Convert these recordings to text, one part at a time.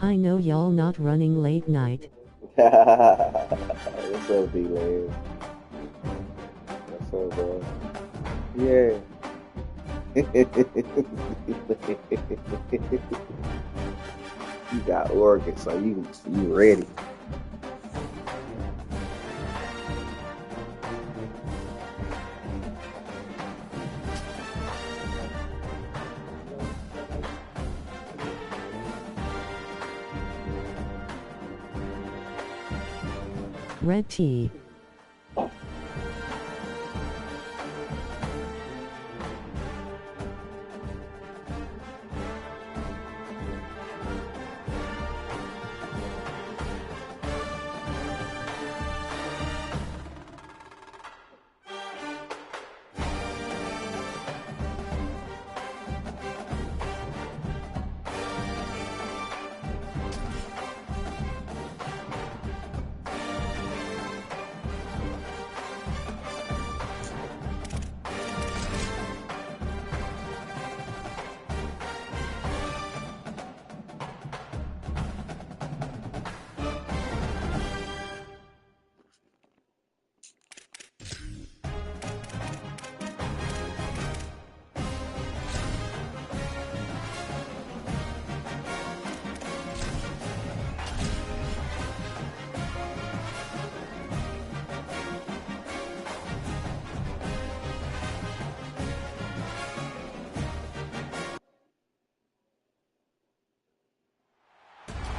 I know y'all not running late night. What's up, D-Lane? What's up, bro? Yeah. You got Oregon, so you ready. Red tea.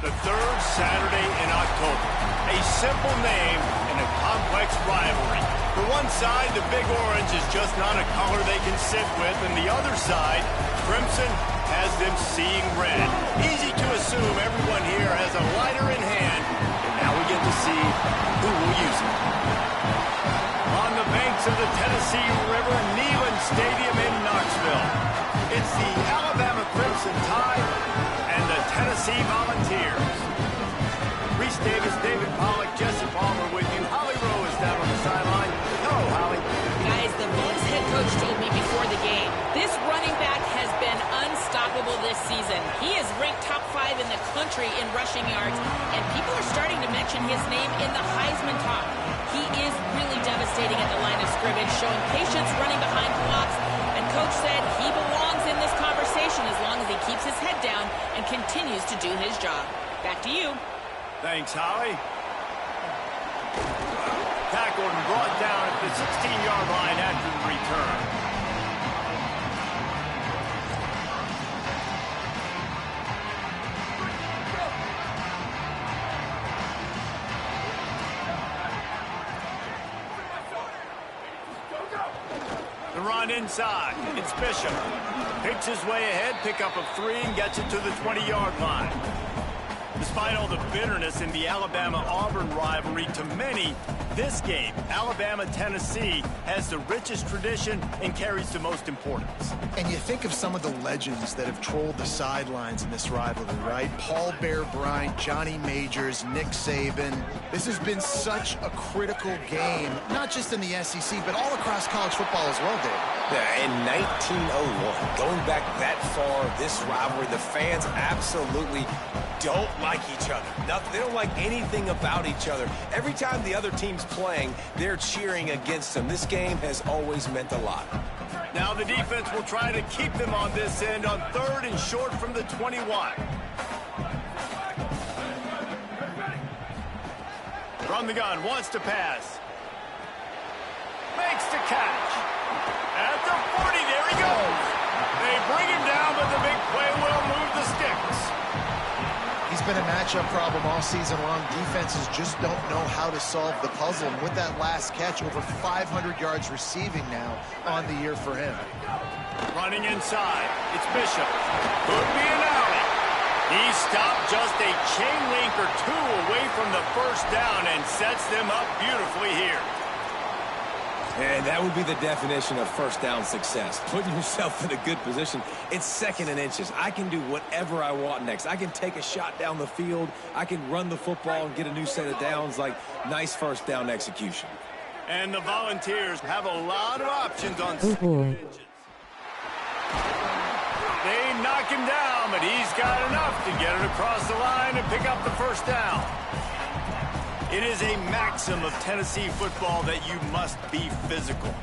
The third Saturday in October. A simple name and a complex rivalry. For one side, the Big Orange is just not a color they can sit with, and the other side, Crimson, has them seeing red. Easy to assume everyone here has a lighter in hand, and now we get to see who will use it. On the banks of the Tennessee River, Neyland Stadium in Knoxville. It's the Alabama Crimson Tide and the Tennessee Volunteers. Reese Davis, David Pollack, Jesse Palmer with you. Holly Rowe is down on the sideline. Hello, Holly. Guys, the Bucs head coach told me before the game, this running back has been unstoppable this season. He is ranked top 5 in the country in rushing yards, and people are starting to mention his name in the Heisman talk. He is really devastating at the line of scrimmage, showing patience running behind blocks, and coach said he belongs in this conversation as long as he keeps his head down and continues to do his job. Back to you. Thanks, Holly. Tackled and brought down at the 16-yard line after the return. The run inside. It's Bishop. Picks his way ahead, pick up of 3, and gets it to the 20-yard line. Despite all the bitterness in the Alabama-Auburn rivalry, to many, this game, Alabama-Tennessee, has the richest tradition and carries the most importance. And you think of some of the legends that have trolled the sidelines in this rivalry, right? Paul Bear Bryant, Johnny Majors, Nick Saban. This has been such a critical game, not just in the SEC, but all across college football as well, Dave. Yeah, in 1901, going back that far, this rivalry, the fans absolutely don't like each other. They don't like anything about each other. Every time the other team's playing, they're cheering against them. This game has always meant a lot. Now the defense will try to keep them on this end on 3rd and short from the 21. From the gun, wants to pass. Makes the catch. At the 40, there he goes. They bring him down, but the big play will move the sticks. He's been a matchup problem all season long. Defenses just don't know how to solve the puzzle. And with that last catch, over 500 yards receiving now on the year for him. Running inside, it's Bishop. Could be an alley. He stopped just a chain link or 2 away from the first down and sets them up beautifully here. And that would be the definition of first down success. Putting yourself in a good position. It's 2nd and inches. I can do whatever I want next. I can take a shot down the field. I can run the football and get a new set of downs. Like, nice first down execution. And the Volunteers have a lot of options on 2nd and inches. They knock him down, but he's got enough to get it across the line and pick up the first down. It is a maxim of Tennessee football that you must be physical.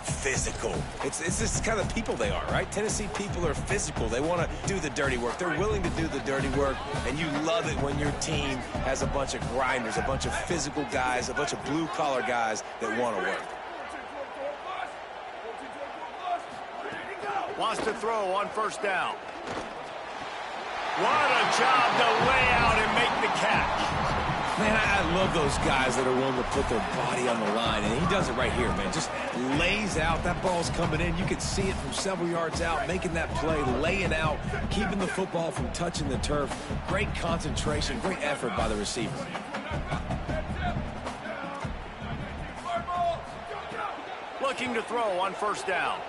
Physical. It's this kind of people they are, right? Tennessee people are physical. They want to do the dirty work. They're willing to do the dirty work, and you love it when your team has a bunch of grinders, a bunch of physical guys, a bunch of blue-collar guys that want to work. Wants to throw on first down. What a job to lay out and make the catch. Man, I love those guys that are willing to put their body on the line, and he does it right here, man. Just lays out. That ball's coming in. You can see it from several yards out, making that play, laying out, keeping the football from touching the turf. Great concentration, great effort by the receiver. Looking to throw on first down.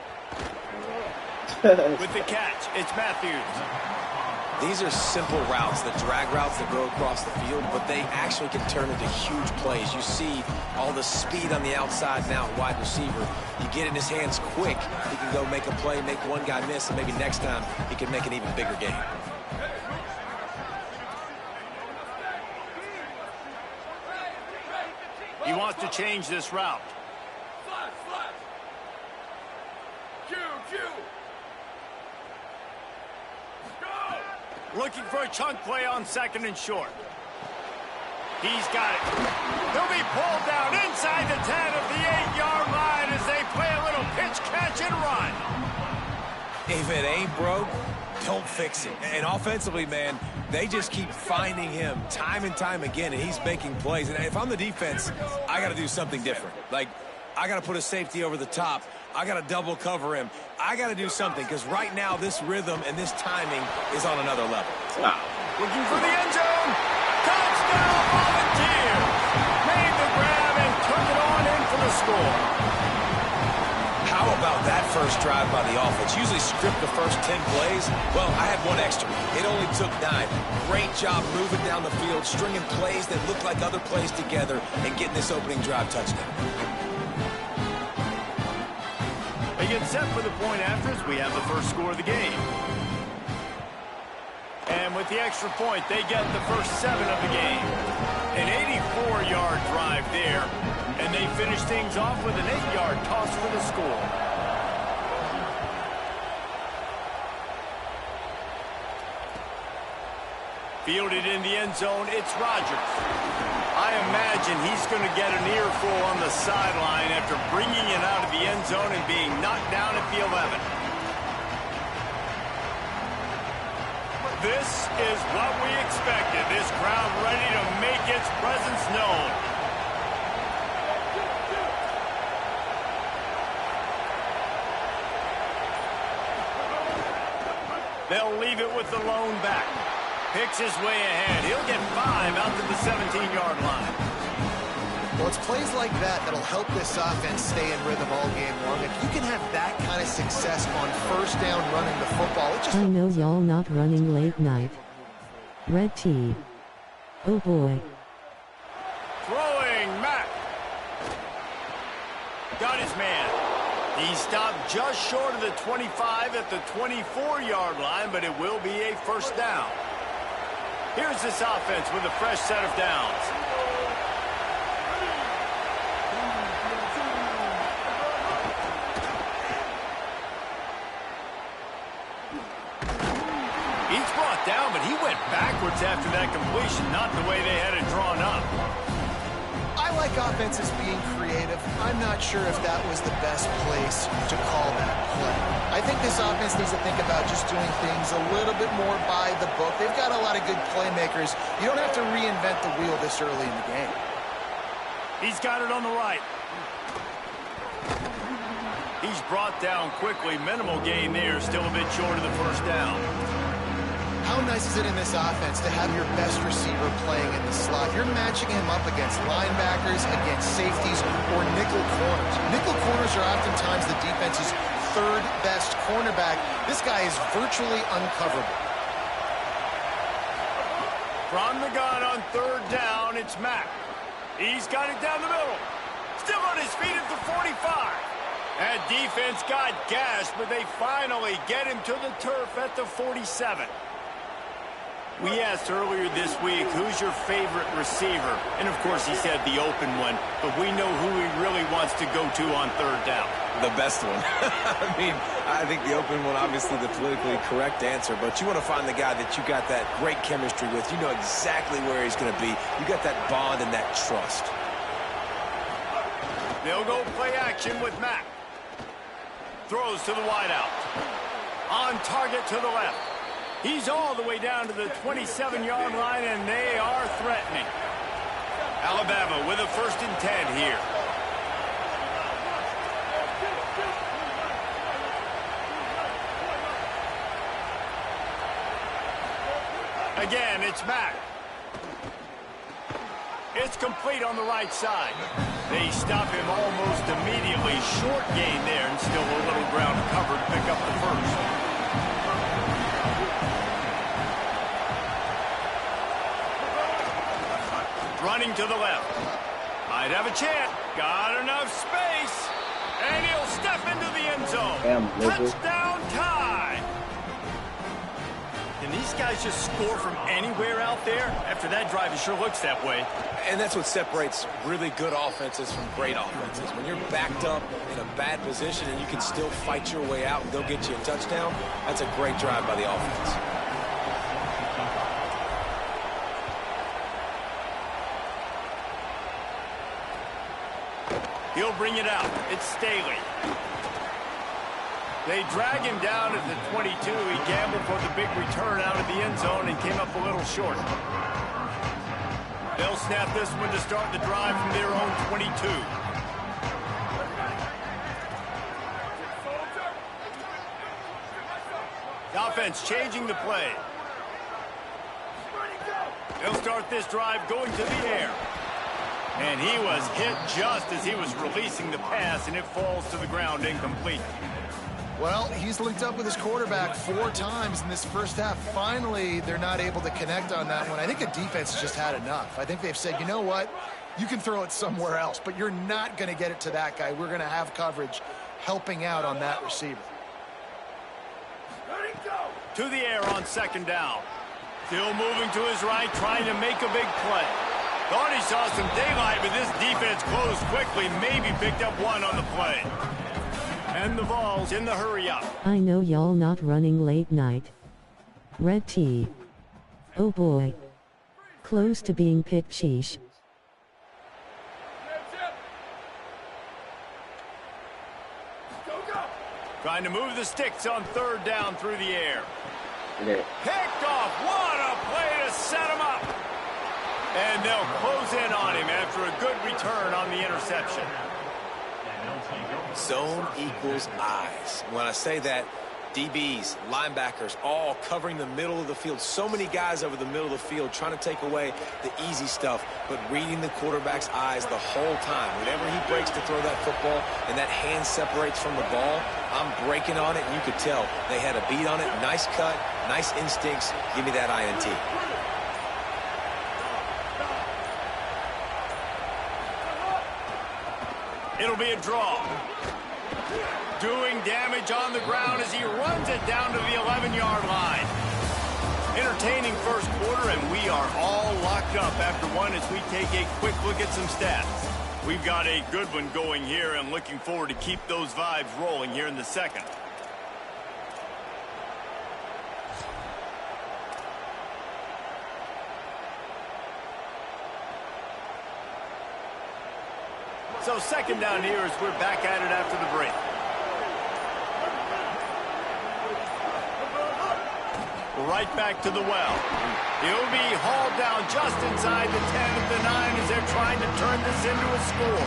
With the catch, it's Matthews. These are simple routes, the drag routes that go across the field, but they actually can turn into huge plays. You see all the speed on the outside now, wide receiver. You get in his hands quick, he can go make a play, make one guy miss, and maybe next time he can make an even bigger game. He wants to change this route. Looking for a chunk play on second and short. He's got it. He'll be pulled down inside the 10 of the 8-yard line as they play a little pitch, catch, and run. If it ain't broke, don't fix it. And offensively, man, they just keep finding him time and time again, and he's making plays. And if I'm the defense, I got to do something different. Like, I got to put a safety over the top. I got to double cover him. I got to do something because right now this rhythm and this timing is on another level. Wow. Looking for the end zone. Touchdown, Volunteers. Made the grab and took it on in for the score. How about that first drive by the offense? Usually script the first 10 plays. Well, I had one extra. It only took 9. Great job moving down the field, stringing plays that look like other plays together, and getting this opening drive touchdown. They get set for the point after as we have the first score of the game. And with the extra point, they get the first 7 of the game. An 84-yard drive there, and they finish things off with an 8-yard toss for the score. Fielded in the end zone, it's Rodgers. I imagine he's going to get an earful on the sideline after bringing it out of the end zone and being knocked down at the 11. This is what we expected. This crowd ready to make its presence known. They'll leave it with the lone back. Picks his way ahead. He'll get 5 out to the 17-yard line. Well, it's plays like that that'll help this offense stay in rhythm all game long. If you can have that kind of success on first down running the football, it just... I know y'all not running late night. Red tee. Oh boy. Throwing Mack. Got his man. He stopped just short of the 25 at the 24-yard line, but it will be a first down. Here's this offense with a fresh set of downs. He's brought down, but he went backwards after that completion, not the way they had it drawn up. I like offenses being creative. I'm not sure if that was the best place to call that play. I think this offense needs to think about just doing things a little bit more by the book. They've got a lot of good playmakers. You don't have to reinvent the wheel this early in the game. He's got it on the right. He's brought down quickly. Minimal gain there. Still a bit short of the first down. How nice is it in this offense to have your best receiver playing in the slot? You're matching him up against linebackers, against safeties, or nickel corners. Nickel corners are oftentimes the defense's third best cornerback. This guy is virtually uncoverable. From the gun on third down, it's Mack. He's got it down the middle. Still on his feet at the 45. That defense got gashed, but they finally get him to the turf at the 47. We asked earlier this week, who's your favorite receiver? And, of course, he said the open one, but we know who he really wants to go to on third down. The best one. I mean, I think the open one, obviously the politically correct answer, but you want to find the guy that you got that great chemistry with. You know exactly where he's going to be. You got that bond and that trust. They'll go play action with Mack. Throws to the wideout. On target to the left. He's all the way down to the 27-yard line, and they are threatening. Alabama with a 1st and 10 here. Again, it's Mack. It's complete on the right side. They stop him almost immediately. Short gain there, and still a little ground covered to pick up the first. Running to the left. Might have a chance. Got enough space. And he'll step into the end zone. Touchdown tie. Can these guys just score from anywhere out there? After that drive, it sure looks that way. And that's what separates really good offenses from great offenses. When you're backed up in a bad position and you can still fight your way out and go get you a touchdown, that's a great drive by the offense. He'll bring it out. It's Staley. They drag him down at the 22. He gambled for the big return out of the end zone and came up a little short. They'll snap this one to start the drive from their own 22. The offense changing the play. They'll start this drive going to the air. And he was hit just as he was releasing the pass, and it falls to the ground incomplete. Well, he's linked up with his quarterback 4 times in this first half. Finally, they're not able to connect on that one. I think the defense has just had enough. I think they've said, you know what? You can throw it somewhere else, but you're not going to get it to that guy. We're going to have coverage helping out on that receiver. To the air on 2nd down. Still moving to his right, trying to make a big play. Thought he saw some daylight, but this defense closed quickly, maybe picked up one on the play. And the ball's in the hurry-up. I know y'all not running late night. Red T. Oh boy. Close to being picked, sheesh. Trying to move the sticks on 3rd down through the air. Okay. Picked off. What a play to set him up. And they'll close in on him after a good return on the interception. Zone equals eyes. When I say that, DBs, linebackers, all covering the middle of the field. So many guys over the middle of the field trying to take away the easy stuff, but reading the quarterback's eyes the whole time. Whenever he breaks to throw that football and that hand separates from the ball, I'm breaking on it, and you could tell they had a beat on it. Nice cut, nice instincts. Give me that INT. It'll be a draw. Doing damage on the ground as he runs it down to the 11-yard line. Entertaining first quarter, and we are all locked up after one as we take a quick look at some stats. We've got a good one going here and looking forward to keep those vibes rolling here in the second. So 2nd down here as we're back at it after the break. Right back to the well. He'll be hauled down just inside the 10 of the 9 as they're trying to turn this into a score.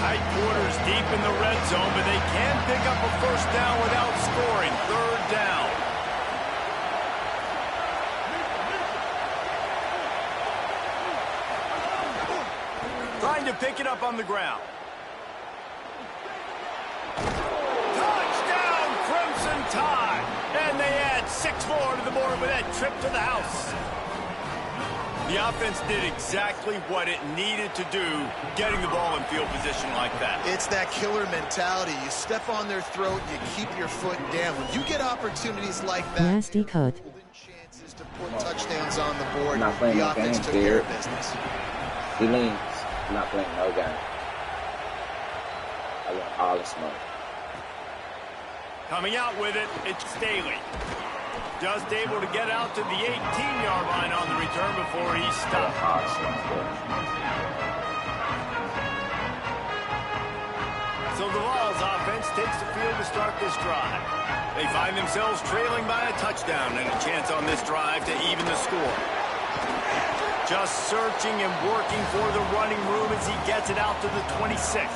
Tight quarters deep in the red zone, but they can pick up a 1st down without scoring. 3rd down. Trying to pick it up on the ground. Touchdown, Crimson Tide. And they add 6 more to the board with that trip to the house. The offense did exactly what it needed to do, getting the ball in field position like that. It's that killer mentality. You step on their throat, you keep your foot down. When you get opportunities like that, Nasty cut. chances to put touchdowns on the board, Not playing the no offense games, took care dude. of business. He leans. I'm not playing no game. I want all the smoke. Coming out with it, it's Staley. Just able to get out to the 18-yard line on the return before he stopped. So the Vols offense takes the field to start this drive. They find themselves trailing by a touchdown and a chance on this drive to even the score. Just searching and working for the running room as he gets it out to the 26.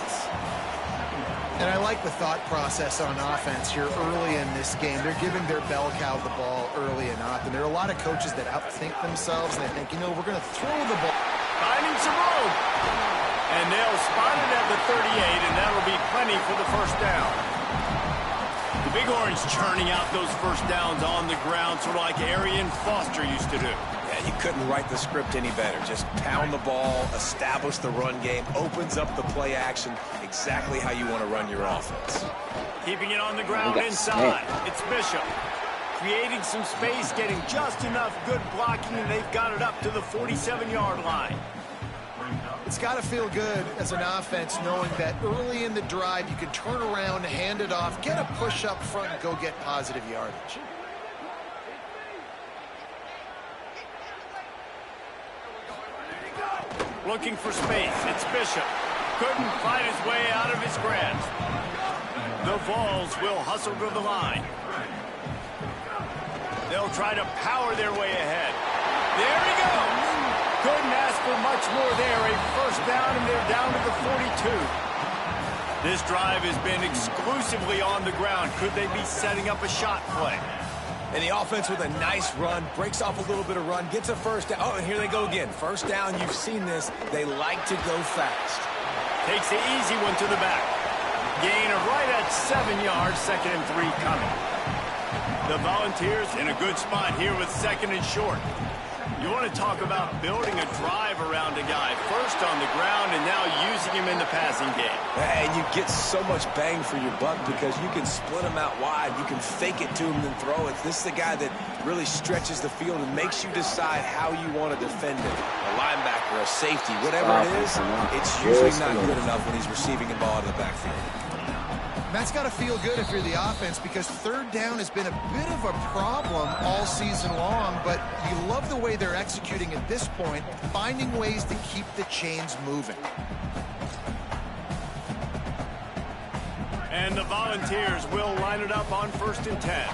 And I like the thought process on offense here early in this game. They're giving their bell cow the ball early and often. There are a lot of coaches that outthink themselves, and they think, you know, we're going to throw the ball. Finding some room. And they'll spot it at the 38, and that'll be plenty for the first down. The Big Orange churning out those first downs on the ground, sort of like Arian Foster used to do. Yeah, you couldn't write the script any better. Just pound the ball, establish the run game, opens up the play action, exactly how you want to run your offense. Keeping it on the ground inside. It's Bishop. Creating some space, getting just enough good blocking, and they've got it up to the 47-yard line. It's got to feel good as an offense knowing that early in the drive you can turn around, hand it off, get a push up front, and go get positive yardage. Looking for space. It's Bishop. Couldn't find his way out of his grasp. The Vols will hustle to the line. They'll try to power their way ahead. There he goes. Couldn't ask for much more there. A first down, and they're down to the 42. This drive has been exclusively on the ground. Could they be setting up a shot play? And the offense with a nice run, breaks off a little bit of run, gets a first down. Oh, and here they go again. First down, you've seen this. They like to go fast. Takes the easy one to the back. Gain of right at 7 yards, 2nd and 3 coming. The Volunteers in a good spot here with 2nd and short. You want to talk about building a drive around a guy. First on the ground and now using him in the passing game. And you get so much bang for your buck because you can split him out wide. You can fake it to him and throw it. This is the guy that really stretches the field and makes you decide how you want to defend it. A linebacker, a safety, whatever it is, it's usually not good enough when he's receiving the ball out of the backfield. That's got to feel good if you're the offense because third down has been a bit of a problem all season long, but you love the way they're executing at this point, finding ways to keep the chains moving. And the Volunteers will line it up on 1st and 10.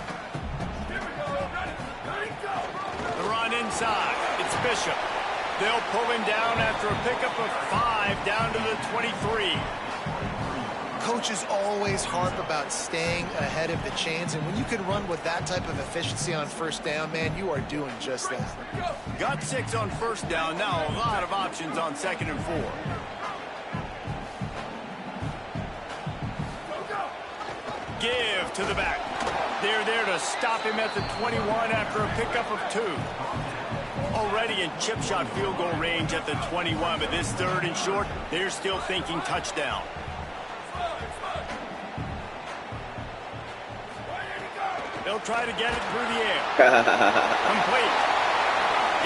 The run inside. It's Bishop. They'll pull him down after a pickup of 5 down to the 23. Coaches always harp about staying ahead of the chains, and when you can run with that type of efficiency on first down, man, you are doing just that. Got 6 on first down. Now a lot of options on 2nd and 4. Give to the back. They're there to stop him at the 21 after a pickup of 2. Already in chip shot field goal range at the 21, but this 3rd and short, they're still thinking touchdown. They'll try to get it through the air. Complete.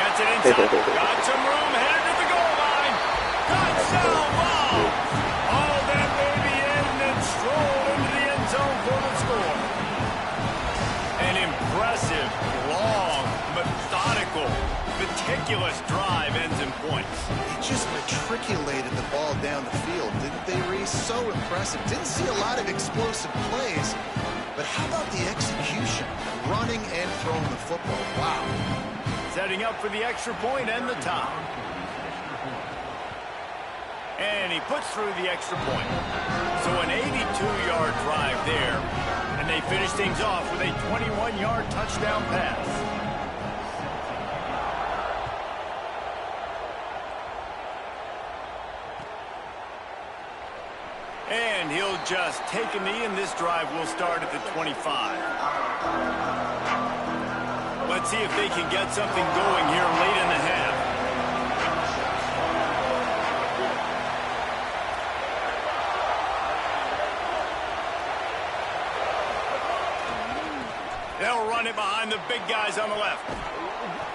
Gets it inside. Got some room. Headed to the goal line. Touchdown ball. All that baby in and stroll into the end zone for the score. An impressive, long, methodical, meticulous drive ends in points. They just matriculated the ball down the field, didn't they, Reese? So impressive. Didn't see a lot of explosive plays. But how about the execution? Running and throwing the football. Wow. Setting up for the extra point and the tie. And he puts through the extra point. So an 82-yard drive there. And they finish things off with a 21-yard touchdown pass. And he'll just take a knee, and this drive will start at the 25. Let's see if they can get something going here late in the half. run it behind the big guys on the left.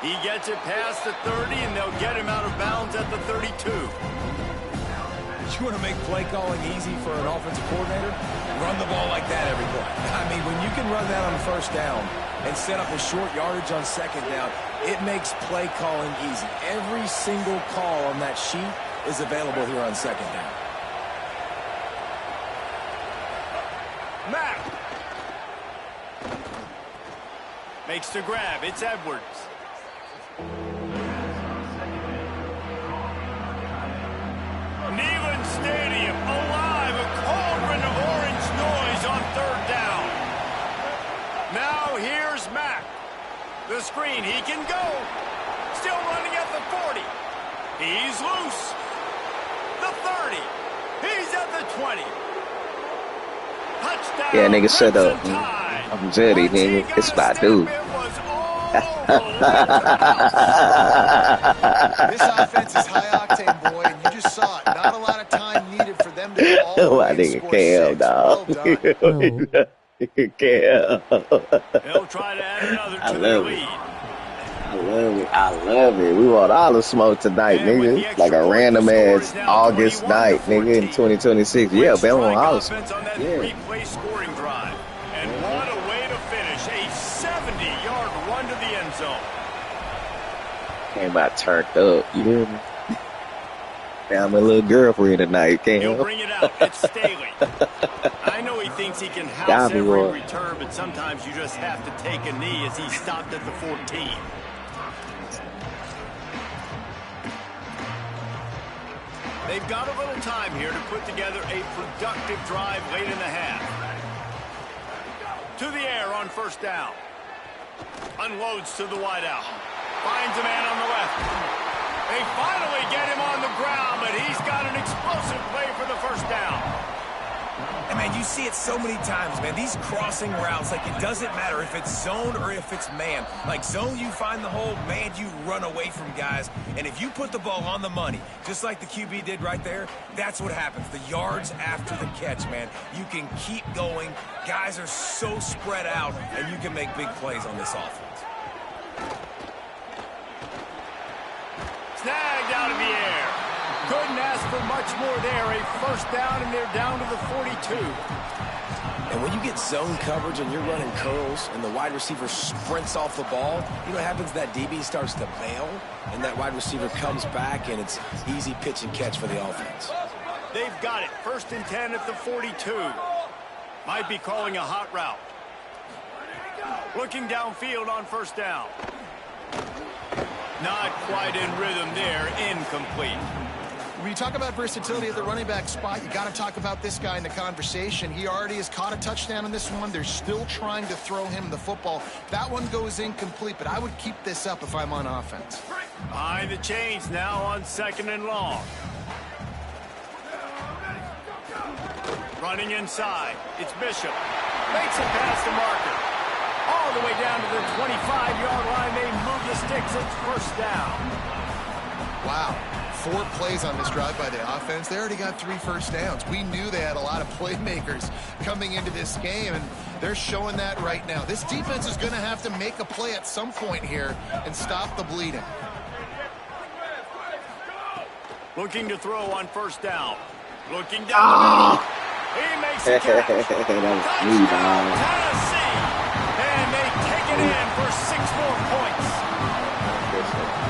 He gets it past the 30, and they'll get him out of bounds at the 32. You want to make play calling easy for an offensive coordinator? Run the ball like that every play. I mean, when you can run that on first down and set up a short yardage on second down, it makes play calling easy. Every single call on that sheet is available here on second down. Mack makes the grab. It's Edwards. Neyland Stadium alive, a cauldron of orange noise on third down. Now here's Mack. The screen, he can go. Still running at the 40. He's loose. The 30. He's at the 20. Touchdown. Yeah, nigga, shut up. I'm Jetty, nigga. It's my dude. This offense is high octane, boy, and you just saw it. Not a lot of time needed for them to go all the way and score six. Well done. He'll try to add another to the lead. I love it. We want all the smoke tonight, nigga. Like a random ass August night, nigga, in 2026. Yeah, man, we want all the smoke. Yeah. Scoring drive. And what a way to finish. A 70-yard run to the end zone. Came out turned up, you hear me? Found my little girlfriend tonight, He'll bring it out. It's Staley. I know he thinks he can house every return, but sometimes you just have to take a knee as he stopped at the 14. They've got a little time here to put together a productive drive late in the half. To the air on first down. Unloads to the wideout. Finds a man on the left. They finally get him on the ground, but he's got an explosive play for the first down. And, man, you see it so many times, man. These crossing routes, like, it doesn't matter if it's zone or if it's man. Like, zone, you find the hole. Man, you run away from guys. And if you put the ball on the money, just like the QB did right there, that's what happens. The yards after the catch, man. You can keep going. Guys are so spread out, and you can make big plays on this offense. Snagged out of the air. Couldn't ask for much more there. A first down, and they're down to the 42. And when you get zone coverage and you're running curls and the wide receiver sprints off the ball, you know what happens? That DB starts to bail, and that wide receiver comes back, and it's easy pitch and catch for the offense. They've got it. 1st and 10 at the 42. Might be calling a hot route. Looking downfield on first down. Not quite in rhythm there. Incomplete. When you talk about versatility at the running back spot, you got to talk about this guy in the conversation. He already has caught a touchdown in this one. They're still trying to throw him the football. That one goes incomplete, but I would keep this up if I'm on offense. Behind the chains now on 2nd and long. Running inside. It's Bishop. Makes it past the marker. All the way down to the 25-yard line. They move the sticks. It's first down. Wow. 4 plays on this drive by the offense. They already got 3 first downs. We knew they had a lot of playmakers coming into this game, and they're showing that right now. This defense is going to have to make a play at some point here and stop the bleeding. Looking to throw on first down. Looking down the middle. He makes a catch. Touchdown, Tennessee. And they take it in for 6 more points.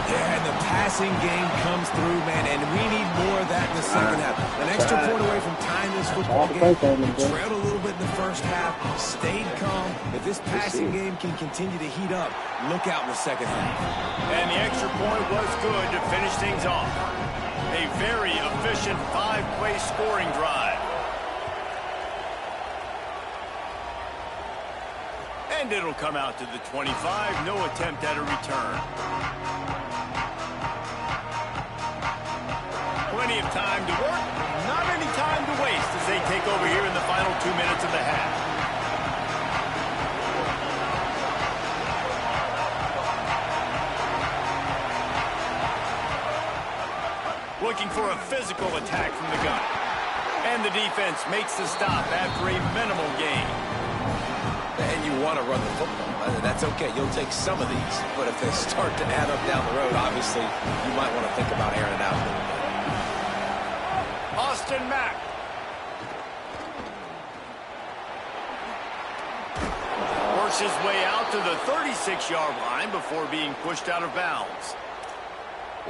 Yeah, and the passing game comes through, man, and we need more of that in the second half. An extra point away from tying this football game. You trailed a little bit in the first half, stayed calm. If this passing game can continue to heat up, look out in the second half. And the extra point was good to finish things off. A very efficient 5-play scoring drive. And it'll come out to the 25. No attempt at a return. Plenty of time to work. Not any time to waste as they take over here in the final 2 minutes of the half. Looking for a physical attack from the gun. And the defense makes the stop after a minimal gain. And you want to run the football. That's okay. You'll take some of these. But if they start to add up down the road, obviously, you might want to think about airing it out a little bit. Austin Mack. Works his way out to the 36-yard line before being pushed out of bounds.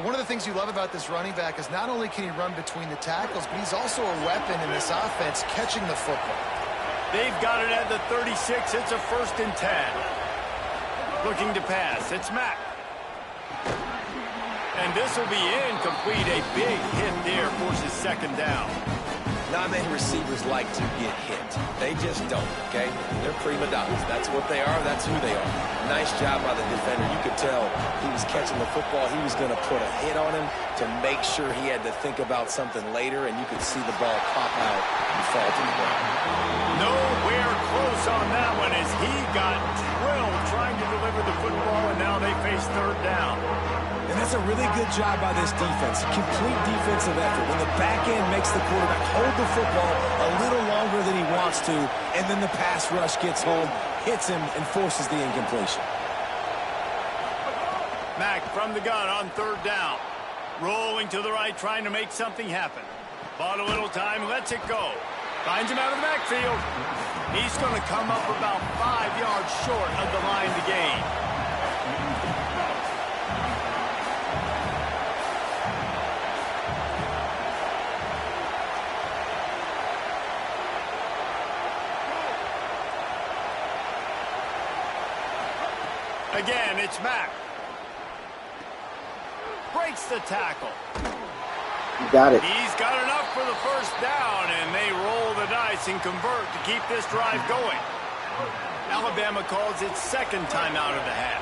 One of the things you love about this running back is not only can he run between the tackles, but he's also a weapon in this offense catching the football. They've got it at the 36. It's a 1st and 10. Looking to pass. It's Mack. And this will be incomplete. A big hit there forces 2nd down. Not many receivers like to get hit. They just don't, okay? They're prima donnas. That's what they are. That's who they are. Nice job by the defender. You could tell he was catching the football. He was going to put a hit on him to make sure he had to think about something later, and you could see the ball pop out and fall to the ground. Nowhere close on that one as he got drilled trying to deliver the football, and now they face 3rd down. And that's a really good job by this defense. Complete defensive effort. When the back end makes the quarterback hold the football a little longer than he wants to, and then the pass rush gets home, hits him, and forces the incompletion. Mack from the gun on 3rd down. Rolling to the right, trying to make something happen. Bought a little time, lets it go. Finds him out of the backfield. He's going to come up about 5 yards short of the line to gain. Again, it's Mack. Breaks the tackle. You got it. He's got enough for the 1st down, and they roll the dice and convert to keep this drive going. Alabama calls its 2nd timeout of the half.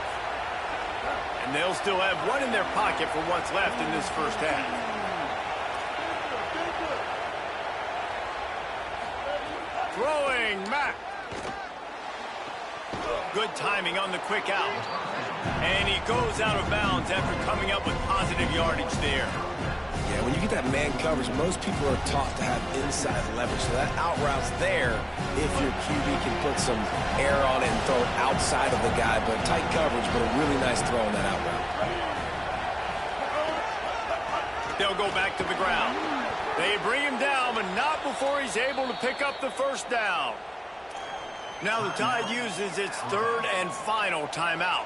And they'll still have one in their pocket for what's left in this 1st half. Throwing Mack. Good timing on the quick out. And he goes out of bounds after coming up with positive yardage there. Yeah, when you get that man coverage, most people are taught to have inside leverage. So that out route's there if your QB can put some air on it and throw it outside of the guy. But tight coverage, but a really nice throw on that out route. They'll go back to the ground. They bring him down, but not before he's able to pick up the 1st down. Now the Tide uses its 3rd and final timeout.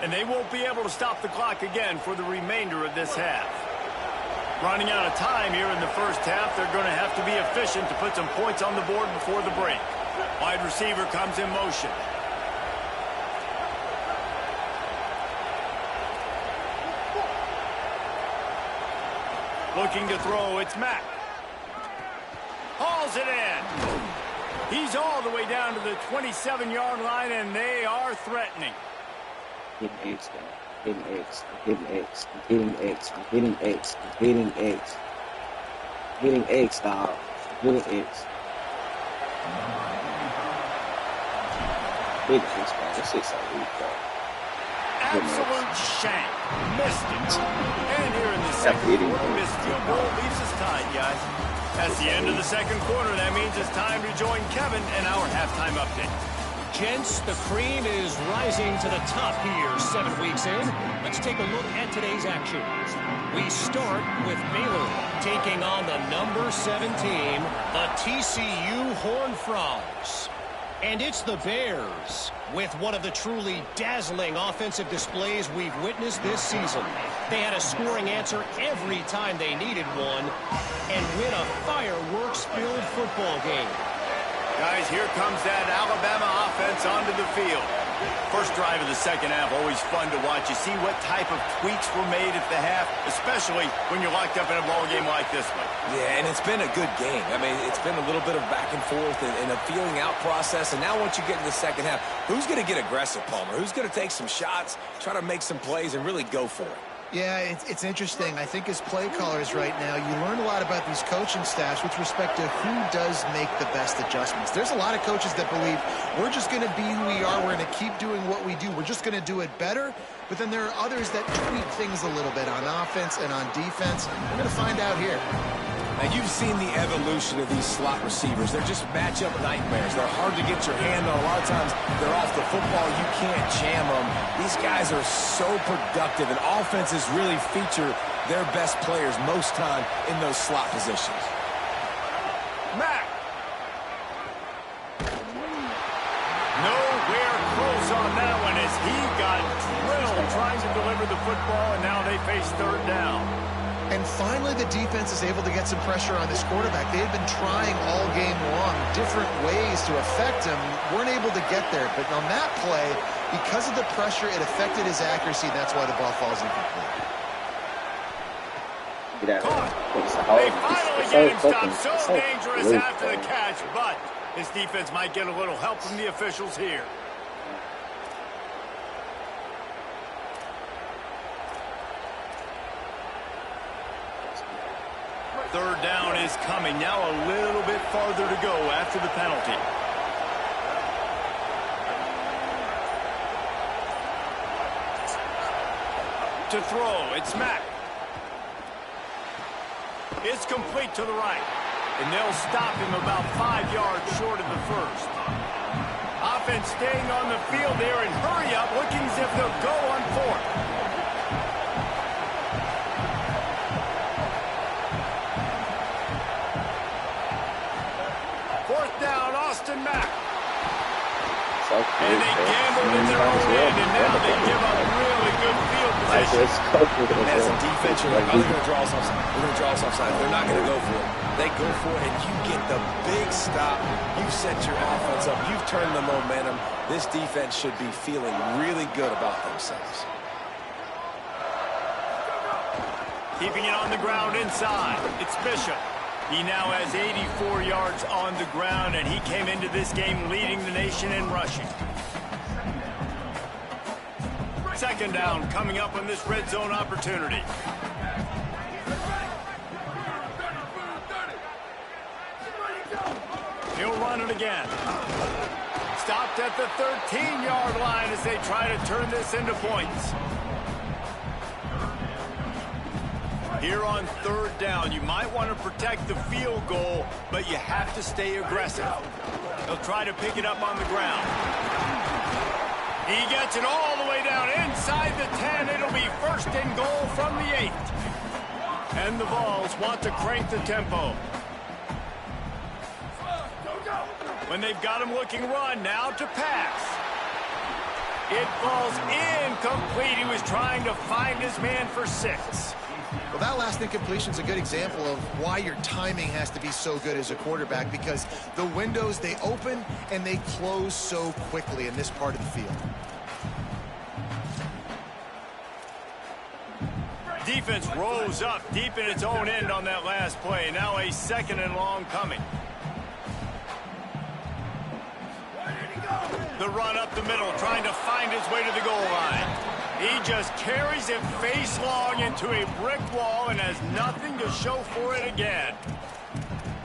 And they won't be able to stop the clock again for the remainder of this half. Running out of time here in the 1st half, they're going to have to be efficient to put some points on the board before the break. Wide receiver comes in motion. Looking to throw, it's Mack. Hauls it in. He's all the way down to the 27-yard line, and they are threatening. Hitting X, hitting X, hitting X, hitting X, hitting X, hitting X, hitting X, dog, hitting X. Hitting X, man. This shit's so weak, bro. Absolute shank. Missed it. And here in the 2nd quarter, missed field goal leaves us tied, guys. That's the end of the 2nd quarter. That means it's time to join Kevin in our halftime update. Gents, the cream is rising to the top here 7 weeks in. Let's take a look at today's action. We start with Baylor taking on the number 7 team, the TCU Horned Frogs. And it's the Bears with one of the truly dazzling offensive displays we've witnessed this season. They had a scoring answer every time they needed one and win a fireworks-filled football game. Guys, here comes that Alabama offense onto the field. First drive of the 2nd half, always fun to watch. You see what type of tweaks were made at the half, especially when you're locked up in a ball game like this one. Yeah, and it's been a good game. I mean, it's been a little bit of back and forth and a feeling out process. And now once you get in the 2nd half, who's going to get aggressive, Palmer? Who's going to take some shots, try to make some plays, and really go for it? Yeah, it's interesting. I think as play callers right now, you learn a lot about these coaching staffs with respect to who does make the best adjustments. There's a lot of coaches that believe we're just going to be who we are. We're going to keep doing what we do. We're just going to do it better. But then there are others that tweak things a little bit on offense and on defense. We're going to find out here. Now, you've seen the evolution of these slot receivers. They're just matchup nightmares. They're hard to get your hand on. A lot of times, they're off the football. You can't jam them. These guys are so productive, and offenses really feature their best players most time in those slot positions. Mack. Nowhere close on that one as he got drilled trying to deliver the football, and now they face third down. And finally, the defense is able to get some pressure on this quarterback. They had been trying all game long different ways to affect him, weren't able to get there. But on that play, because of the pressure, it affected his accuracy, and that's why the ball falls incomplete. They finally get him stopped. So dangerous after the catch, but his defense might get a little help from the officials here. Third down is coming. Now a little bit farther to go after the penalty. To throw, it's Mack. It's complete to the right. And they'll stop him about 5 yards short of the first. Offense staying on the field there and hurry up, looking as if they'll go on fourth. Mack. And they gambled in their own end, and now they give up really good field position. As a defense, you're like, oh, they're going to draw us offside. They're going to draw us offside. They're not going to go for it. They go for it, and you get the big stop. You've set your offense up. You've turned the momentum. This defense should be feeling really good about themselves. Keeping it on the ground inside. It's Bishop. He now has 84 yards on the ground, and he came into this game leading the nation in rushing. Second down coming up on this red zone opportunity. He'll run it again. Stopped at the 13-yard line as they try to turn this into points. Here on third down, you might want to protect the field goal, but you have to stay aggressive. They'll try to pick it up on the ground. He gets it all the way down inside the 10. It'll be first and goal from the 8. And the Vols want to crank the tempo. When they've got him looking run, now to pass. It falls incomplete. He was trying to find his man for 6. Well, that last incompletion is a good example of why your timing has to be so good as a quarterback, because the windows, they open and they close so quickly in this part of the field. Defense rose up deep in its own end on that last play. Now a second and long coming. The run up the middle, trying to find his way to the goal line. He just carries it face long into a brick wall and has nothing to show for it again.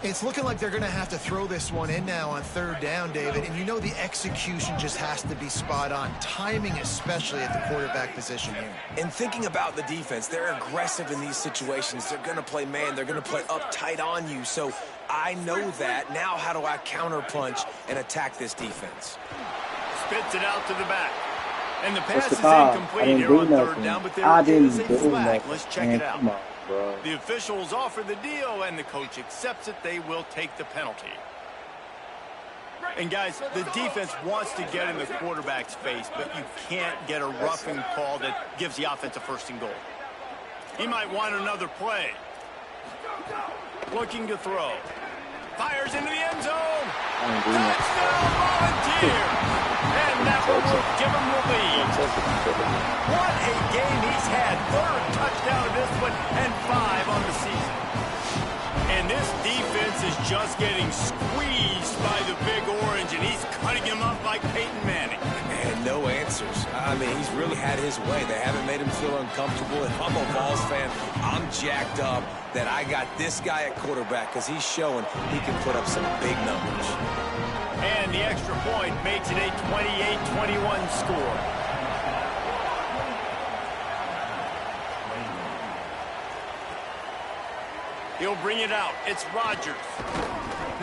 It's looking like they're going to have to throw this one in now on third down, David. And you know the execution just has to be spot on. Timing especially at the quarterback position here. And thinking about the defense, they're aggressive in these situations. They're going to play man. They're going to play up tight on you. So I know that. Now how do I counterpunch and attack this defense? Spits it out to the back. And the pass is incomplete here on third down, but there is a flag. Let's check it out. The officials offer the deal, and the coach accepts it. They will take the penalty. And, guys, the defense wants to get in the quarterback's face, but you can't get a roughing call that gives the offense a first and goal. He might want another play. Looking to throw. Fires into the end zone. Touchdown, Volunteer. And that will give him the lead. What a game he's had. Third touchdown of this one and 5 on the season. And this defense is just getting squeezed by the Big Orange, and he's cutting him up like Peyton Manning. And no answers. I mean, he's really had his way. They haven't made him feel uncomfortable. And I'm a Vols fan. I'm jacked up that I got this guy at quarterback because he's showing he can put up some big numbers. And the extra point makes it a 28-21 score. He'll bring it out. It's Rodgers.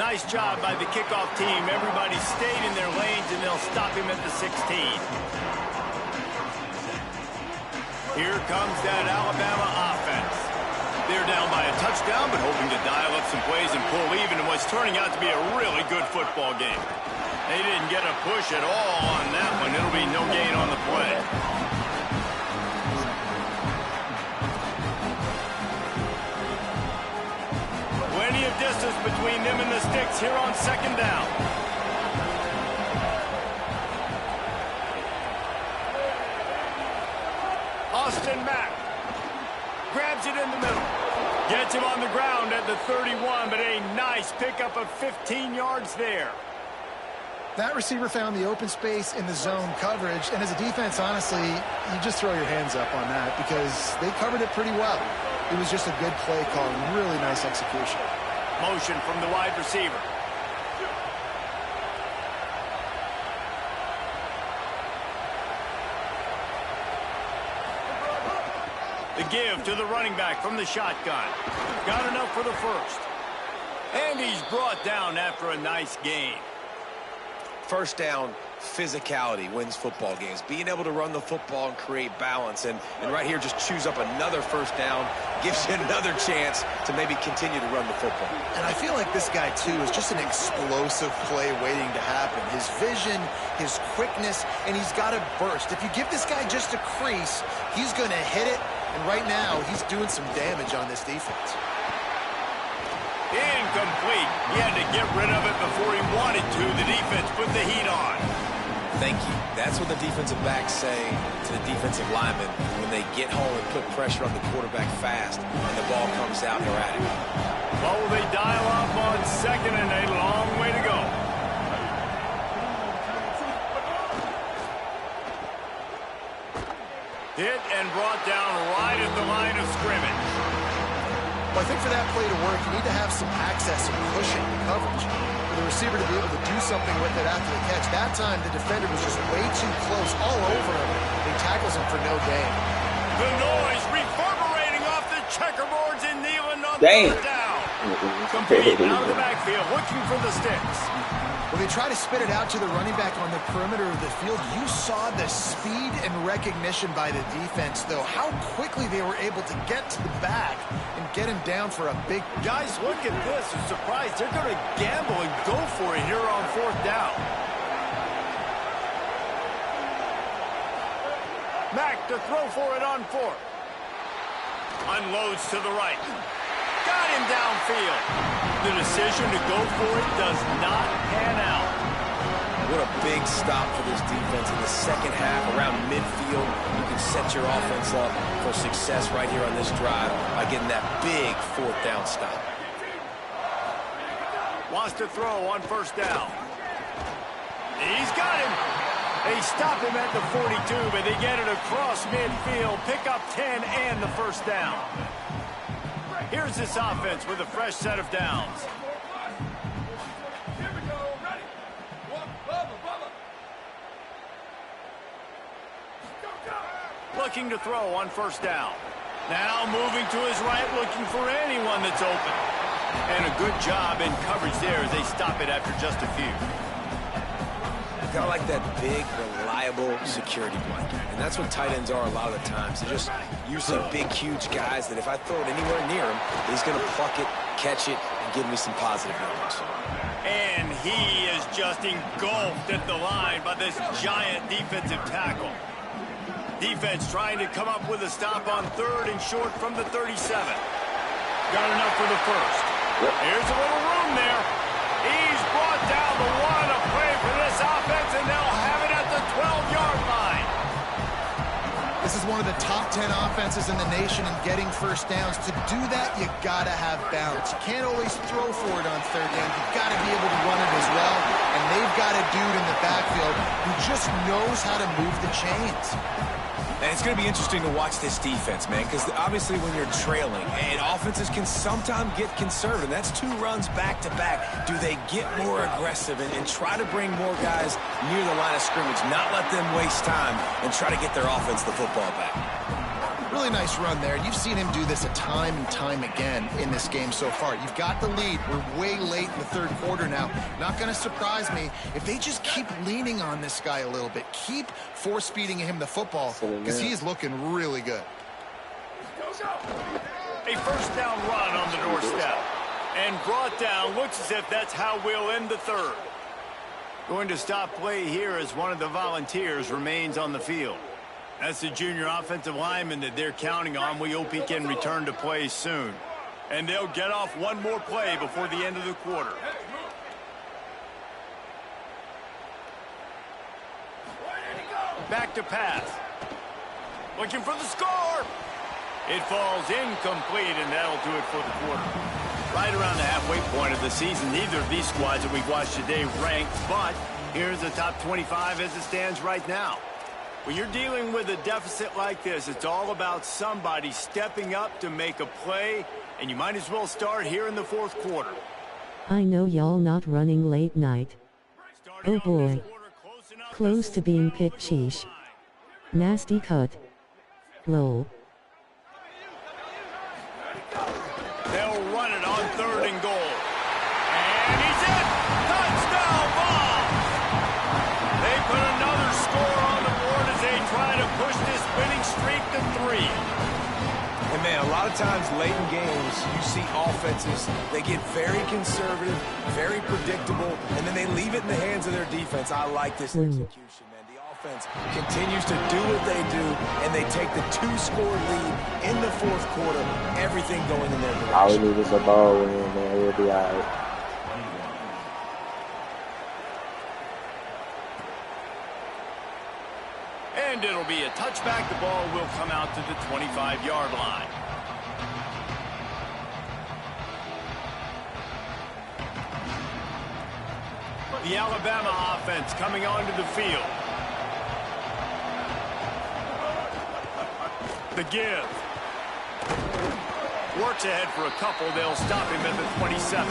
Nice job by the kickoff team. Everybody stayed in their lanes, and they'll stop him at the 16. Here comes that Alabama offense. They're down by a touchdown, but hoping to dial up some plays and pull even in what's turning out to be a really good football game. They didn't get a push at all on that one. It'll be no gain on the play. Plenty of distance between them and the sticks here on second down. Austin Mack grabs it in the middle. Gets him on the ground at the 31, but a nice pickup of 15 yards there. That receiver found the open space in the zone coverage, and as a defense, honestly, you just throw your hands up on that because they covered it pretty well. It was just a good play call and really nice execution. Motion from the wide receiver. The give to the running back from the shotgun. Got enough for the first. And he's brought down after a nice gain. First down, physicality wins football games. Being able to run the football and create balance. And right here, just choose up another first down. Gives you another chance to maybe continue to run the football. And I feel like this guy, too, is just an explosive play waiting to happen. His vision, his quickness, and he's got a burst. If you give this guy just a crease, he's going to hit it. And right now, he's doing some damage on this defense. Incomplete. He had to get rid of it before he wanted to. The defense put the heat on. Thank you. That's what the defensive backs say to the defensive linemen when they get home and put pressure on the quarterback fast and the ball comes out and they're at it. Well, will they dial up on second and a long way to go? Hit and brought down right at the line of scrimmage. Well, I think for that play to work, you need to have some access and pushing coverage. For the receiver to be able to do something with it after the catch. That time, the defender was just way too close, all over him. He tackles him for no gain. The noise reverberating off the checkerboards and kneeling on Damn. third down. Complete out of the backfield, looking for the sticks. When they try to spit it out to the running back on the perimeter of the field, you saw the speed and recognition by the defense, though. How quickly they were able to get to the back and get him down for a big... Guys, look at this. I'm surprised they're going to gamble and go for it here on fourth down. Mack to throw for it on fourth. Unloads to the right. Got him downfield. The decision to go for it does not pan out. What a big stop for this defense in the second half around midfield. You can set your offense up for success right here on this drive by getting that big fourth down stop. Wants to throw on first down. He's got him. They stop him at the 42, but they get it across midfield. Pick up 10 and the first down. Here's this offense with a fresh set of downs. Looking to throw on first down. Now moving to his right, looking for anyone that's open. And a good job in coverage there as they stop it after just a few. Kind of like that big, reliable security blanket. And that's what tight ends are a lot of the times. They're just usually big, huge guys that if I throw it anywhere near him, he's going to pluck it, catch it, and give me some positive numbers. And he is just engulfed at the line by this giant defensive tackle. Defense trying to come up with a stop on third and short from the 37. Got enough for the first. Here's a little room there. He's brought down the one, a play for this offense, and they'll have it at the 12-yard line. This is one of the top 10 offenses in the nation in getting first downs. To do that, you got to have balance. You can't always throw for it on third down. You've got to be able to run it as well. And they've got a dude in the backfield who just knows how to move the chains. And it's going to be interesting to watch this defense, man, because obviously when you're trailing, and offenses can sometimes get conservative. That's two runs back-to-back. Do they get more aggressive and try to bring more guys near the line of scrimmage, not let them waste time, and try to get their offense the football back? Really nice run there. You've seen him do this a time and time again in this game so far. You've got the lead. We're way late in the third quarter now. Not going to surprise me if they just keep leaning on this guy a little bit. Keep force-feeding him the football because he is looking really good. A first down run on the doorstep. And brought down. Looks as if that's how we'll end the third. Going to stop play here as one of the Volunteers remains on the field. That's the junior offensive lineman that they're counting on. We hope he can return to play soon. And they'll get off one more play before the end of the quarter. Back to pass. Looking for the score. It falls incomplete, and that'll do it for the quarter. Right around the halfway point of the season, neither of these squads that we've watched today ranked, but here's the top 25 as it stands right now. When you're dealing with a deficit like this, it's all about somebody stepping up to make a play, and you might as well start here in the fourth quarter. I know y'all not running late night. Oh boy. Close to being picked. Sheesh. Nasty cut. Lol. They'll run it on 3rd and goal. And he's in! Touchdown ball! They put another score on the board as they try to push this winning streak to 3. And man, a lot of times late in games, you see offenses, they get very conservative, very predictable, and then they leave it in the hands of their defense. I like this execution, man. The offense continues to do what they do, and they take the 2-score lead in the fourth quarter, everything going in their direction. All we need is a ball win, man. We'll be all right. And it'll be a touchback. The ball will come out to the 25-yard line. The Alabama offense coming onto the field. The give. Works ahead for a couple. They'll stop him at the 27.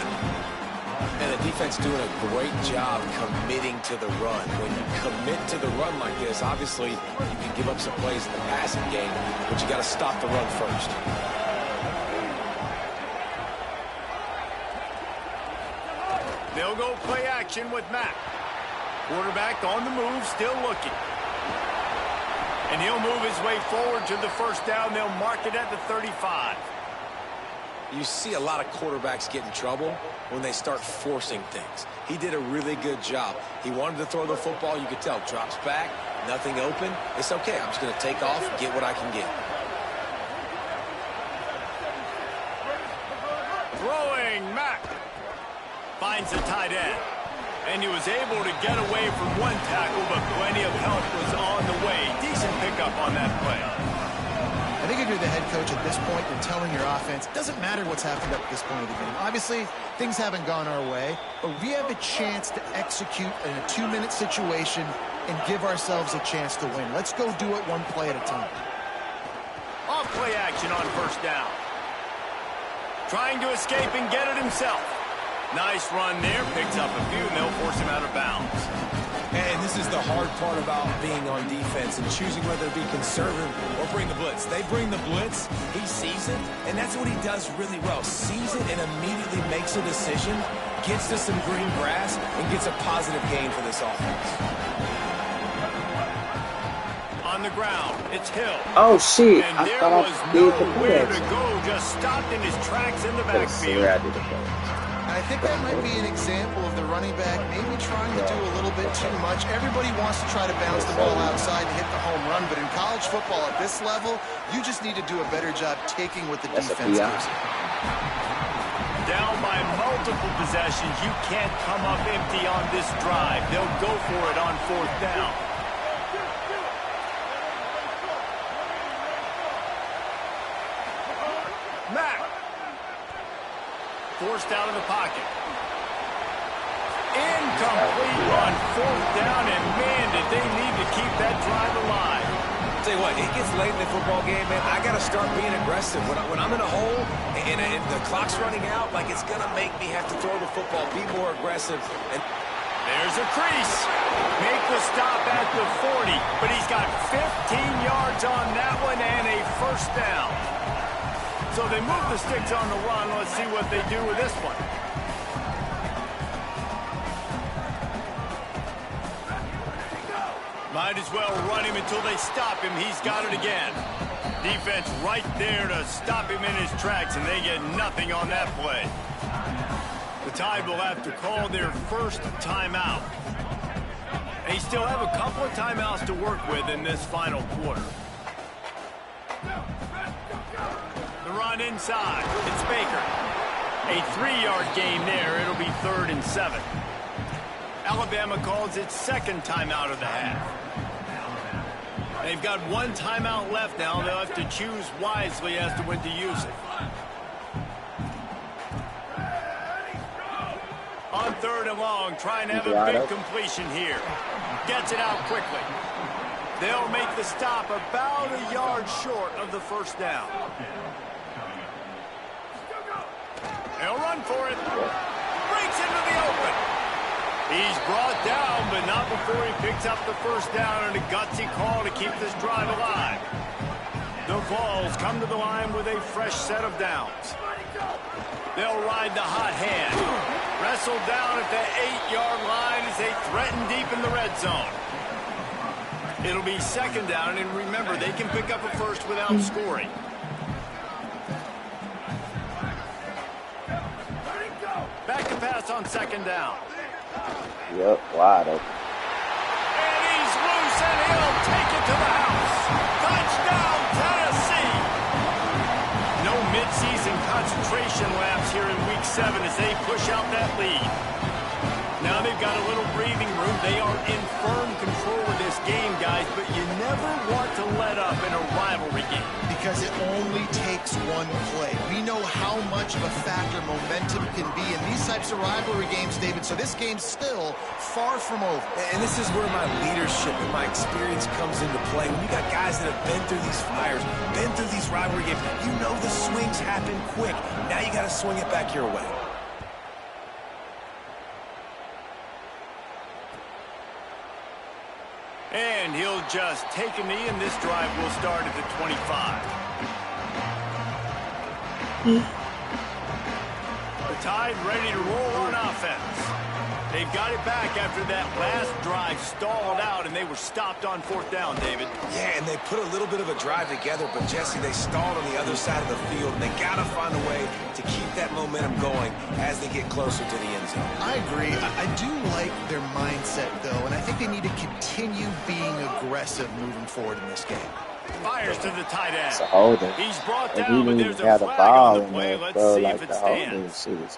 And the defense doing a great job committing to the run. When you commit to the run like this, obviously you can give up some plays in the passing game, but you got to stop the run first. They'll go play action with Mack. Quarterback on the move, still looking. And he'll move his way forward to the first down. They'll mark it at the 35. You see a lot of quarterbacks get in trouble when they start forcing things. He did a really good job. He wanted to throw the football. You could tell. Drops back, nothing open. It's okay. I'm just going to take off, get what I can get. Throwing, Mack. Finds the tight end. And he was able to get away from one tackle, but plenty of help was on the way. Decent pickup on that play. I think if you're the head coach at this point, you're telling your offense, it doesn't matter what's happened up at this point of the game. Obviously, things haven't gone our way, but we have a chance to execute in a 2-minute situation and give ourselves a chance to win. Let's go do it one play at a time. Off play action on first down. Trying to escape and get it himself. Nice run there, picks up a few, and they'll force him out of bounds. And this is the hard part about being on defense and choosing whether to be conservative or bring the blitz. They bring the blitz, he sees it, and that's what he does really well. Sees it and immediately makes a decision, gets to some green grass, and gets a positive gain for this offense. On the ground, it's Hill. Oh, shit. And I there thought was I did the nowhere play. to go, just stopped in his tracks in the backfield. I did the play. I think that might be an example of the running back maybe trying to do a little bit too much. Everybody wants to try to bounce the ball outside and hit the home run, but in college football at this level, you just need to do a better job taking what the defense gives you. Down by multiple possessions, you can't come up empty on this drive. They'll go for it on fourth down. Mack. Forced out of the pocket. Incomplete on fourth down, and man, did they need to keep that drive alive. Tell you what, it gets late in the football game, man. I got to start being aggressive. When I'm in a hole and the clock's running out, like it's going to make me have to throw the football, be more aggressive. And There's a crease. Make the stop at the 40, but he's got 15 yards on that one and a first down. So they move the sticks on the run. Let's see what they do with this one. Might as well run him until they stop him. He's got it again. Defense right there to stop him in his tracks, and they get nothing on that play. The Tide will have to call their first timeout. They still have a couple of timeouts to work with in this final quarter. The run inside. It's Baker. A 3-yard gain there. It'll be 3rd and 7. Alabama calls its second timeout of the half. They've got one timeout left now. They'll have to choose wisely as to when to use it. On 3rd and long, trying to have a big completion here. Gets it out quickly. They'll make the stop about a yard short of the first down. They'll run for it. Breaks into the open. He's brought down, but not before he picks up the first down and a gutsy call to keep this drive alive. The Vols come to the line with a fresh set of downs. They'll ride the hot hand. Wrestled down at the 8-yard line as they threaten deep in the red zone. It'll be 2nd down, and remember, they can pick up a first without scoring. Back to pass on 2nd down. Yep, wide open. And he's loose, and he'll take it to the house. Touchdown, Tennessee. No midseason concentration laps here in Week 7 as they push out that lead. Now they've got a little breathing room. They are in firm control of this game, guys, but you never want to let up in a rivalry game. Because it only takes one play. We know how much of a factor momentum can be in these types of rivalry games, David, so this game's still far from over. And this is where my leadership and my experience comes into play. When you got guys that have been through these fires, been through these rivalry games, you know the swings happen quick. Now you got to swing it back your way. And he'll just take a knee, and this drive will start at the 25. The Tide ready to roll on offense. They've got it back after that last drive stalled out, and they were stopped on 4th down, David. Yeah, and they put a little bit of a drive together, but, Jesse, they stalled on the other side of the field, and they got to find a way to keep that momentum going as they get closer to the end zone. I agree. I do like their mindset, though, and I think they need to continue being aggressive moving forward in this game. Fires to the tight end. It's a holding. He's brought If down, he but didn't there's have a the flag ball on the in play. there, Let's bro, see like if it the holding stands. shit is.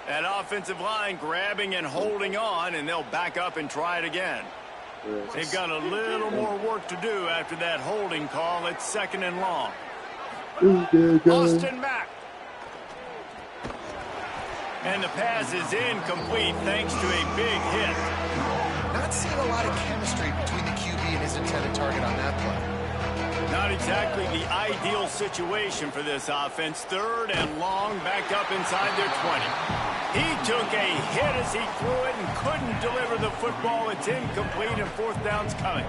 That offensive line grabbing and holding on, and they'll back up and try it again. They've got a little more work to do after that holding call. It's 2nd and long. Austin Mack. And the pass is incomplete thanks to a big hit. Not seeing a lot of chemistry between the QB and his intended target on that play. Not exactly the ideal situation for this offense. 3rd and long, back up inside their 20. He took a hit as he threw it and couldn't deliver the football. It's incomplete, and 4th down's coming.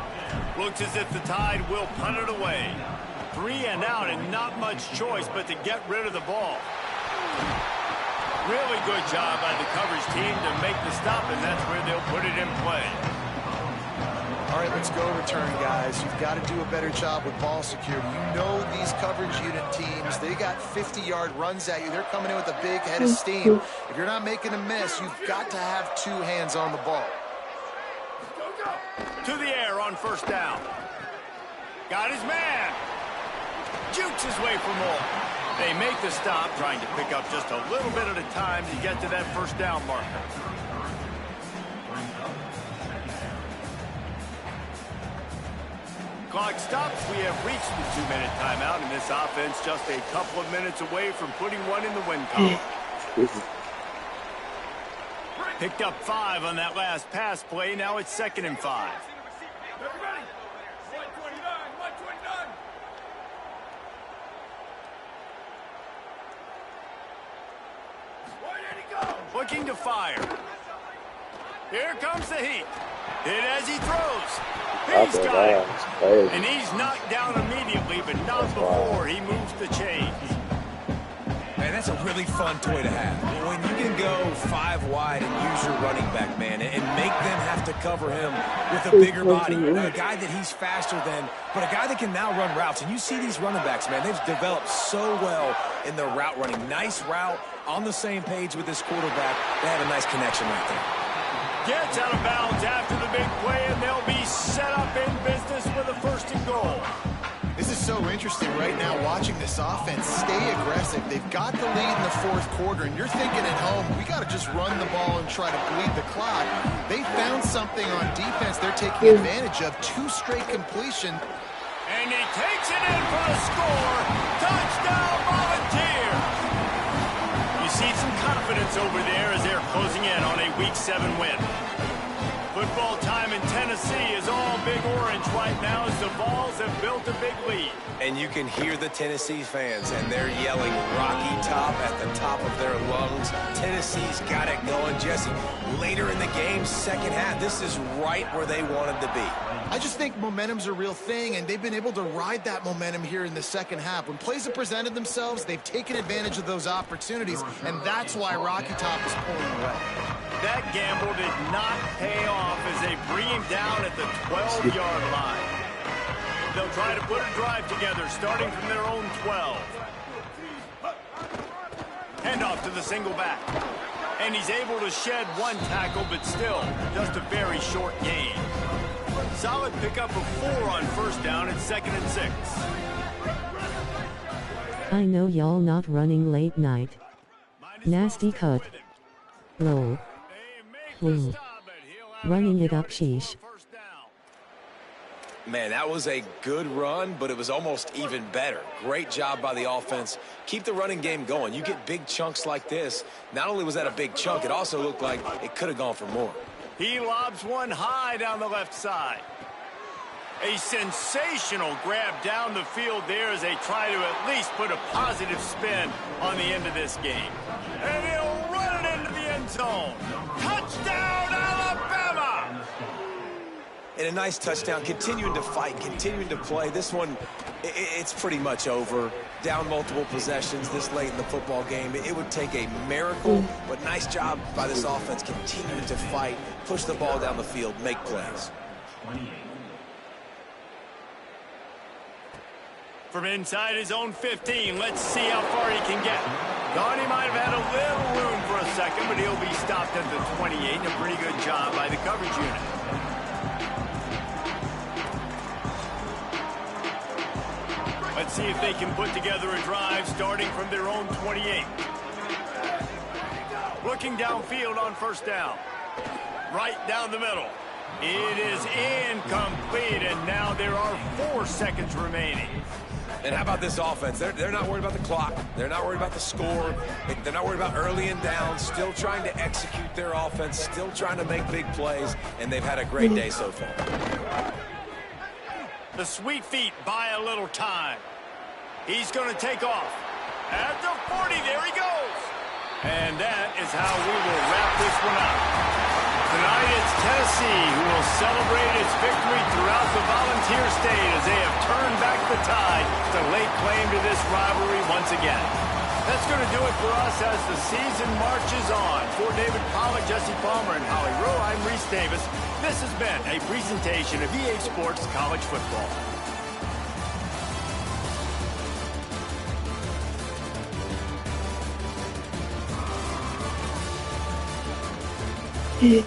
Looks as if the Tide will punt it away. 3 and out, and not much choice but to get rid of the ball. Really good job by the coverage team to make the stop, and that's where they'll put it in play. All right, let's go return, guys. You've got to do a better job with ball security. You know these coverage unit teams, they got 50-yard runs at you. They're coming in with a big head of steam. If you're not making a miss, you've got to have 2 hands on the ball. To the air on 1st down. Got his man. Jukes his way for more. They make the stop, trying to pick up just a little bit at a time to get to that 1st down marker. Clock stops. We have reached the 2-minute timeout, and this offense just a couple of minutes away from putting one in the win column. Picked up 5 on that last pass play. Now it's 2nd and 5. Looking to fire. Here comes the heat. Hit as he throws. He's got it. And he's knocked down immediately, but not before he moves the chains. Man, that's a really fun toy to have. When you can go 5 wide and use your running back, man, and make them have to cover him with a bigger body. A guy that he's faster than, but a guy that can now run routes. And you see these running backs, man, they've developed so well in their route running. Nice route, on the same page with this quarterback. They have a nice connection right there. Gets out of bounds after the big play, and they'll be set up in business with a 1st and goal. This is so interesting right now, watching this offense stay aggressive. They've got the lead in the 4th quarter, and you're thinking at home, we got to just run the ball and try to bleed the clock. They found something on defense they're taking advantage of. 2 straight completion. And he takes it in for a score. Touchdown, Volunteer! You see some confidence over there as they're closing in on a Week 7 win. Football time in Tennessee is all Big Orange right now as the Vols have built a big lead. And you can hear the Tennessee fans, and they're yelling Rocky Top at the top of their lungs. Tennessee's got it going, Jesse. Later in the game, 2nd half, this is right where they wanted to be. I just think momentum's a real thing, and they've been able to ride that momentum here in the 2nd half. When plays have presented themselves, they've taken advantage of those opportunities, and that's why Rocky Top is pulling away. That gamble did not pay off as they bring him down at the 12-yard line. They'll try to put a drive together starting from their own 12. Hand off to the single back. And he's able to shed 1 tackle, but still just a very short gain. Solid pickup of 4 on 1st down and 2nd and 6. I know y'all not running late night. Nasty cut. Roll. Ooh. Running it up, sheesh. Man, that was a good run, but it was almost even better. Great job by the offense. Keep the running game going. You get big chunks like this. Not only was that a big chunk, it also looked like it could have gone for more. He lobs one high down the left side. A sensational grab down the field there as they try to at least put a positive spin on the end of this game. And he'll run it into the end zone. Touchdown, Alabama! And a nice touchdown, continuing to fight, continuing to play. This one, it's pretty much over. Down multiple possessions this late in the football game. It would take a miracle, but nice job by this offense continuing to fight, push the ball down the field, make plays. From inside his own 15, let's see how far he can get. Thought he might have had a little room for a second, but he'll be stopped at the 28. A pretty good job by the coverage unit. Let's see if they can put together a drive starting from their own 28. Looking downfield on 1st down. Right down the middle. It is incomplete, and now there are 4 seconds remaining. And how about this offense? They're not worried about the clock. They're not worried about the score. They're not worried about early and down. Still trying to execute their offense. Still trying to make big plays. And they've had a great day so far. The Sweet Feet buy a little time. He's going to take off. At the 40, there he goes. And that is how we will wrap this one up. Tonight it's Tennessee who will celebrate its victory throughout the Volunteer State as they have turned back the tide to lay claim to this rivalry once again. That's going to do it for us as the season marches on. For David Pollack, Jesse Palmer, and Holly Rowe, I'm Reese Davis. This has been a presentation of EA Sports College Football. Yeah.